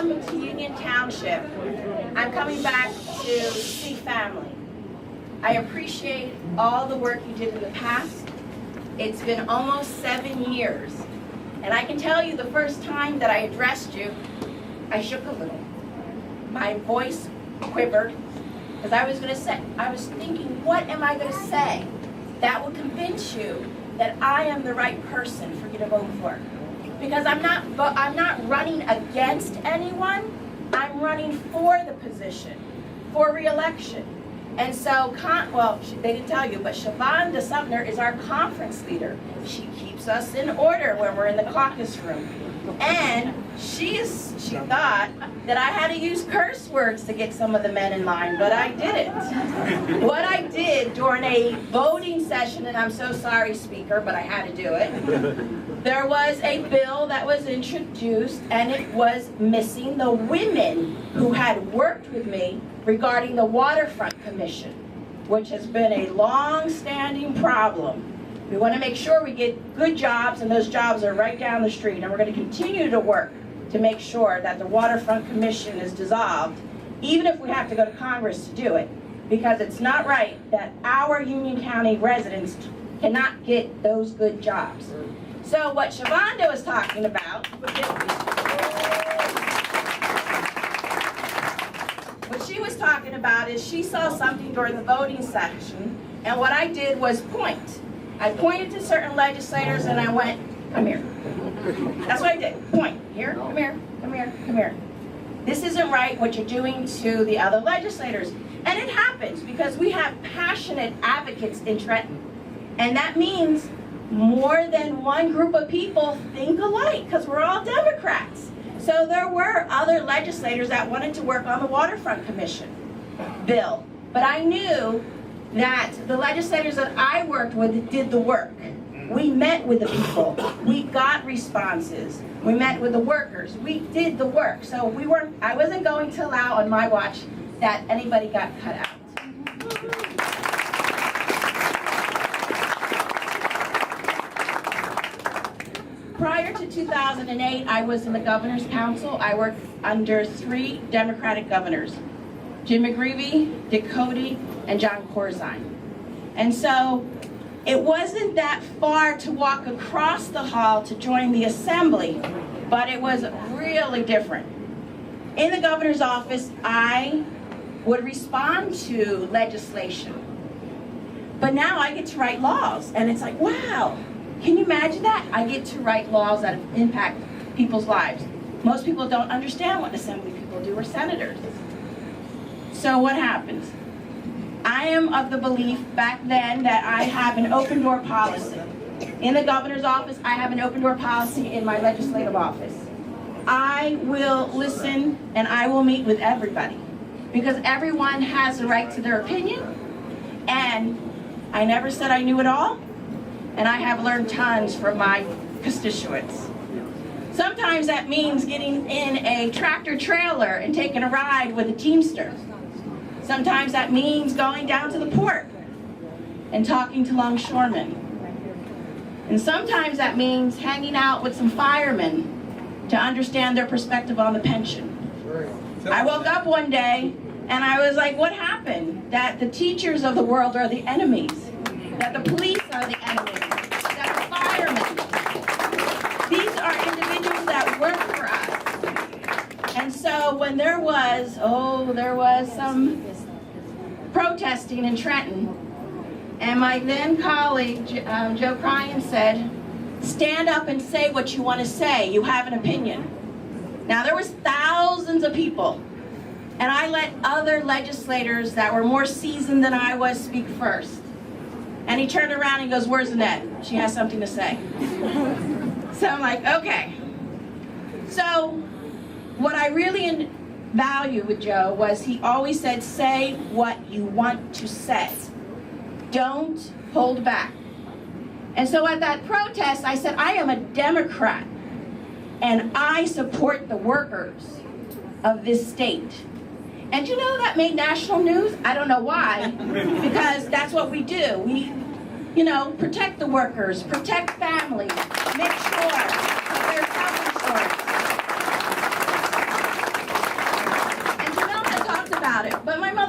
welcome to Union Township. I'm coming back to see family. I appreciate all the work you did in the past. It's been almost 7 years. And I can tell you the first time that I addressed you, I shook a little. My voice quivered because I was thinking, what am I going to say that will convince you that I am the right person for you to vote for? Because I'm not running against anyone. I'm running for the position, for re-election. And so, they didn't tell you, but Siobhan DeSumner is our conference leader. She keeps us in order when we're in the caucus room. And she thought that I had to use curse words to get some of the men in line, but I didn't. What I did during a voting session, and I'm so sorry, Speaker, but I had to do it, there was a bill that was introduced, and it was missing the women who had worked with me regarding the Waterfront Commission, which has been a long-standing problem. We want to make sure we get good jobs, and those jobs are right down the street, and we're going to continue to work to make sure that the Waterfront Commission is dissolved, even if we have to go to Congress to do it, because it's not right that our Union County residents cannot get those good jobs. So what Shavonda was talking about, what she was talking about is she saw something during the voting session, and what I did was point. I pointed to certain legislators and I went, come here. That's what I did, point. Here, come here, come here, come here. This isn't right what you're doing to the other legislators. And it happens because we have passionate advocates in Trenton. And that means more than one group of people think alike because we're all Democrats. So there were other legislators that wanted to work on the Waterfront Commission bill. But I knew that the legislators that I worked with did the work. We met with the people. We got responses. We met with the workers. We did the work. So I wasn't going to allow on my watch that anybody got cut out. Prior to 2008, I was in the Governor's Council. I worked under 3 Democratic governors, Jim McGreevey, Dick Cody, and John Corzine. And so it wasn't that far to walk across the hall to join the assembly, but it was really different. In the governor's office, I would respond to legislation. But now I get to write laws, and it's like, wow, can you imagine that? I get to write laws that impact people's lives. Most people don't understand what assembly people do, or senators. So what happens? I am of the belief back then that I have an open door policy. In the governor's office, I have an open door policy in my legislative office. I will listen and I will meet with everybody because everyone has the right to their opinion, and I never said I knew it all, and I have learned tons from my constituents. Sometimes that means getting in a tractor trailer and taking a ride with a Teamster. Sometimes that means going down to the port and talking to longshoremen. And sometimes that means hanging out with some firemen to understand their perspective on the pension. I woke up one day and I was like, what happened? That the teachers of the world are the enemies, that the police are the enemies, that the firemen. These are individuals that work for us. And so when there was some protesting in Trenton, and my then colleague, Joe Cryan, said, stand up and say what you want to say. You have an opinion. Now, there was thousands of people, and I let other legislators that were more seasoned than I was speak first. And he turned around and goes, where's Annette? She has something to say. So I'm like, okay. So what I really value with Joe was he always said, say what you want to say. Don't hold back. And so at that protest, I said, I am a Democrat, and I support the workers of this state. And you know, that made national news. I don't know why, because that's what we do. We, protect the workers, protect families, make sure that there's health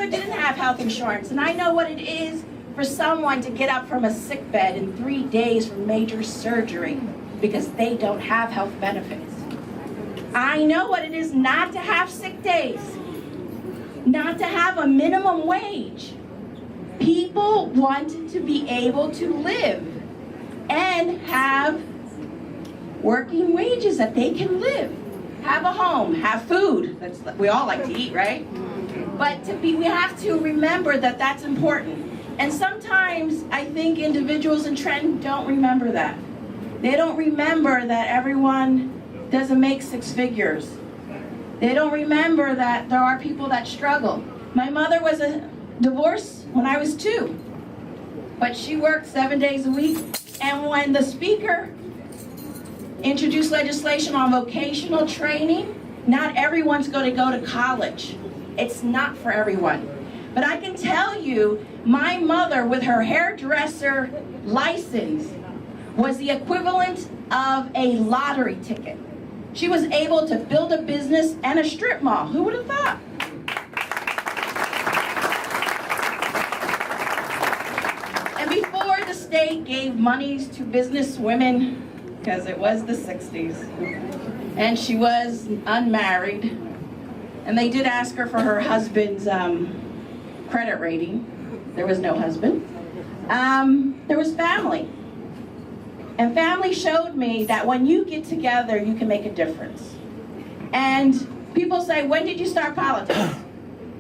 mother didn't have health insurance, and I know what it is for someone to get up from a sick bed in 3 days for major surgery because they don't have health benefits. I know what it is not to have sick days, not to have a minimum wage. People want to be able to live and have working wages that they can live, have a home, have food. We all like to eat, right? But we have to remember that that's important. And sometimes I think individuals in Trenton don't remember that. They don't remember that everyone doesn't make 6 figures. They don't remember that there are people that struggle. My mother was divorced when I was 2, but she worked 7 days a week. And when the speaker introduced legislation on vocational training, not everyone's going to go to college. It's not for everyone. But I can tell you, my mother with her hairdresser license was the equivalent of a lottery ticket. She was able to build a business and a strip mall. Who would have thought? And before the state gave monies to business women, because it was the 60s, and she was unmarried, and they did ask her for her husband's credit rating. There was no husband. There was family. And family showed me that when you get together, you can make a difference. And people say, when did you start politics?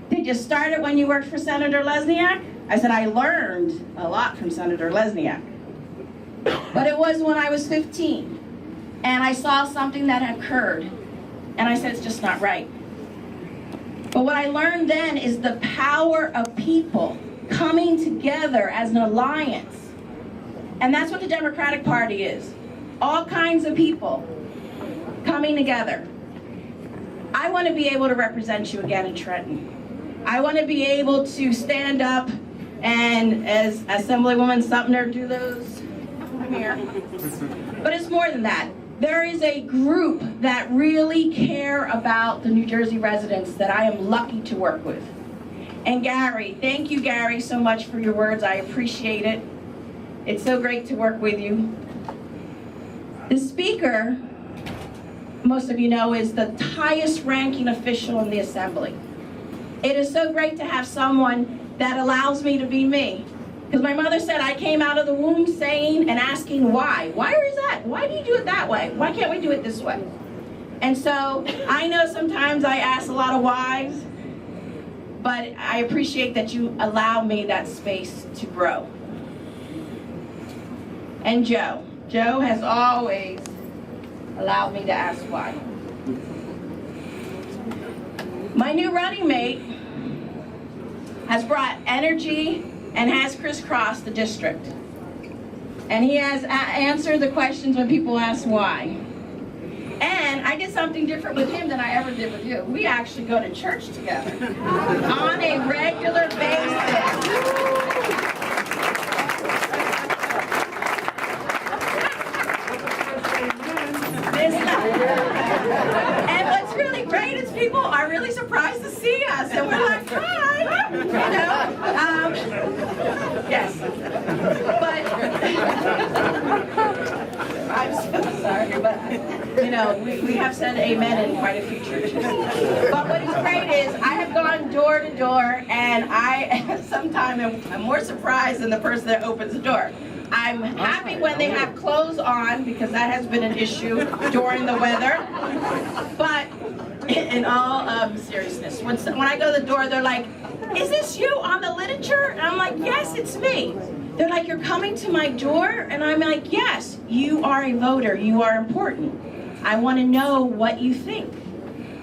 Did you start it when you worked for Senator Lesniak? I said, I learned a lot from Senator Lesniak. But it was when I was 15. And I saw something that had occurred. And I said, it's just not right. But what I learned then is the power of people coming together as an alliance. And that's what the Democratic Party is. All kinds of people coming together. I want to be able to represent you again in Trenton. I want to be able to stand up and, as Assemblywoman Sumner, do those here. But it's more than that. There is a group that really care about the New Jersey residents that I am lucky to work with. And Gary, thank you, Gary, so much for your words. I appreciate it. It's so great to work with you. The speaker, most of you know, is the highest ranking official in the assembly. It is so great to have someone that allows me to be me. Because my mother said I came out of the womb saying and asking why. Why is that? Why do you do it that way? Why can't we do it this way? And so I know sometimes I ask a lot of whys, but I appreciate that you allow me that space to grow. And Joe has always allowed me to ask why. My new running mate has brought energy and has crisscrossed the district. And he has answered the questions when people ask why. And I did something different with him than I ever did with you. We actually go to church together on a regular basis. And what's really great is people are really surprised to see us, and we're like, hi, you know. Yes, but I'm so sorry, but you know, we have said amen in quite a few churches. But what is great is I have gone door to door, and I sometimes am more surprised than the person that opens the door. I'm happy when they have clothes on, because that has been an issue during the weather. But in all seriousness, when I go to the door, they're like, is this you on the literature? And I'm like, yes, it's me. They're like, you're coming to my door? And I'm like, yes, you are a voter. You are important. I want to know what you think.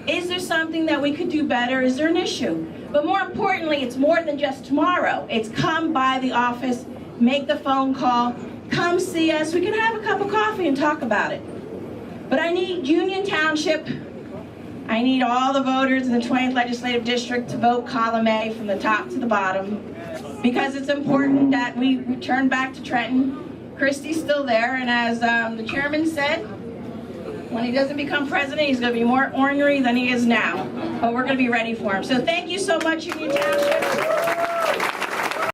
Is there something that we could do better? Is there an issue? But more importantly, it's more than just tomorrow. It's come by the office, make the phone call, come see us. We can have a cup of coffee and talk about it. But I need Union Township. I need all the voters in the 20th Legislative District to vote column A from the top to the bottom, because it's important that we return back to Trenton. Christie's still there, and as the chairman said, When he doesn't become president, he's going to be more ornery than he is now. But we're going to be ready for him. So thank you so much, Union Township.